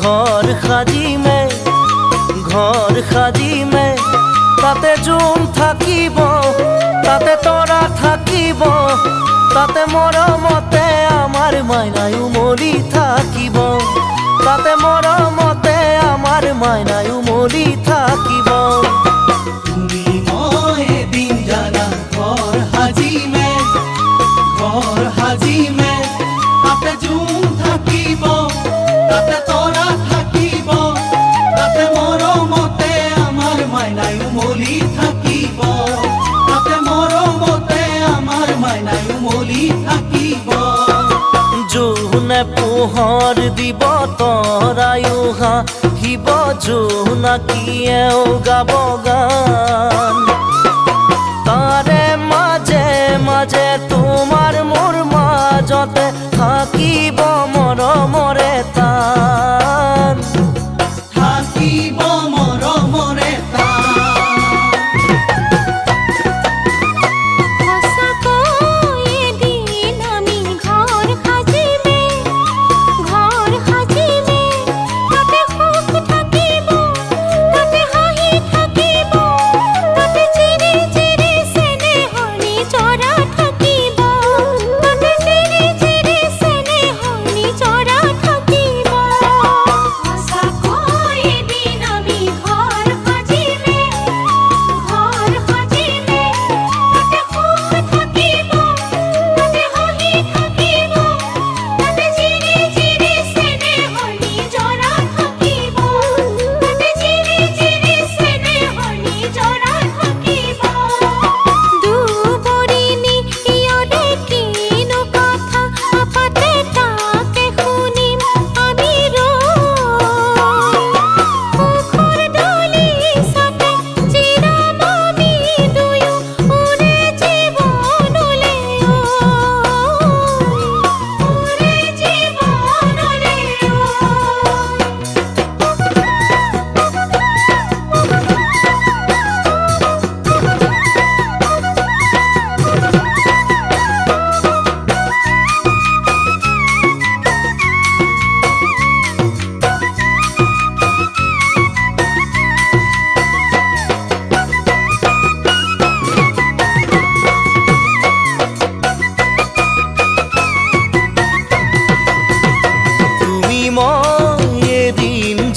ঘৰ সাজিমে তাতে জোন থাকিব, তাতে তৰা থাকিব, তাতে মৰমতে আমাৰ মাইনাই উমলি থাকিব, তাতে মৰমতে আমাৰ মাইনাই উমলি থাকিব। তুমি মই এদিন জানা ঘৰ সাজিমে তাতে জোন থাকিব, তাতে তৰা থাকিব, তাতে মৰমতে আমাৰ মাইনাই উমলি থাকিব, তাতে মৰমতে আমাৰ মাইনাই উমলি থাকিব। জোনে পোহৰ দিব তৰায়ো হাঁহিব, জোনাকীয়েও গাব গান, তাৰে মাজে মাজে তোমাৰ মোৰ মাজতে থাকিব মৰমৰে তান, থাকিব মৰমৰে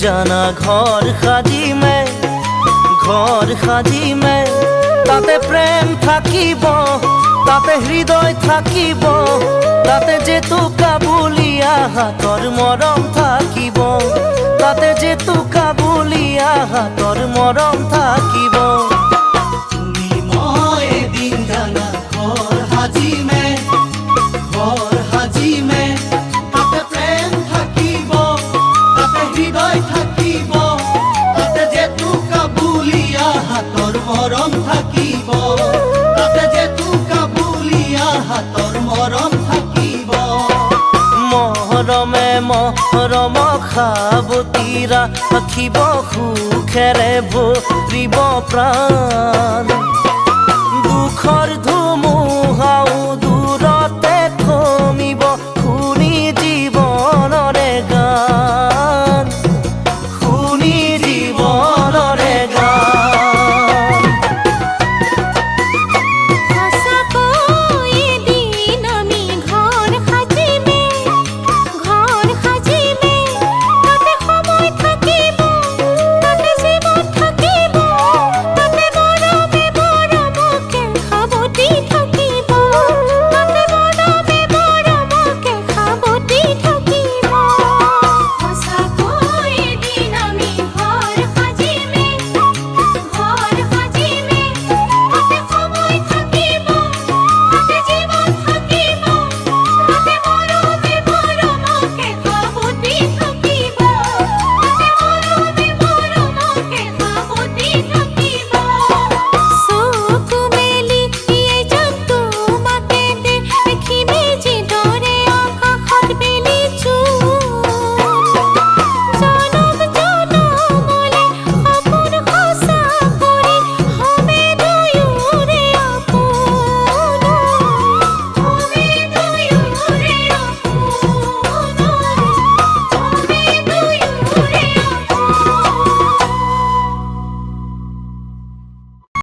জানা ঘৰ সাজিমে তাতে প্ৰেম থাকিব, তাতে হৃদয় থাকিব, তাতে জেতুকা বুলিয়া হাতৰ মৰম থাকিব, তাতে জেতুকা বুলিয়া হাতৰ মৰম থাকিব। তুমি মই এদিন জানা ঘৰ সাজিমে তাতে প্ৰেম থাকিব, তাতে হৃদয় থাকিব, তাতে জেতুকা বুলিয়া হাতৰ মৰম থাকিব, তাতে জেতুকা বুলিয়া হাতৰ মৰম থাকিব। মৰমে মৰম সাৱতি ৰাখিব, সুখেৰে ভৰিব প্ৰাণ, দুখৰ ধুমুহাও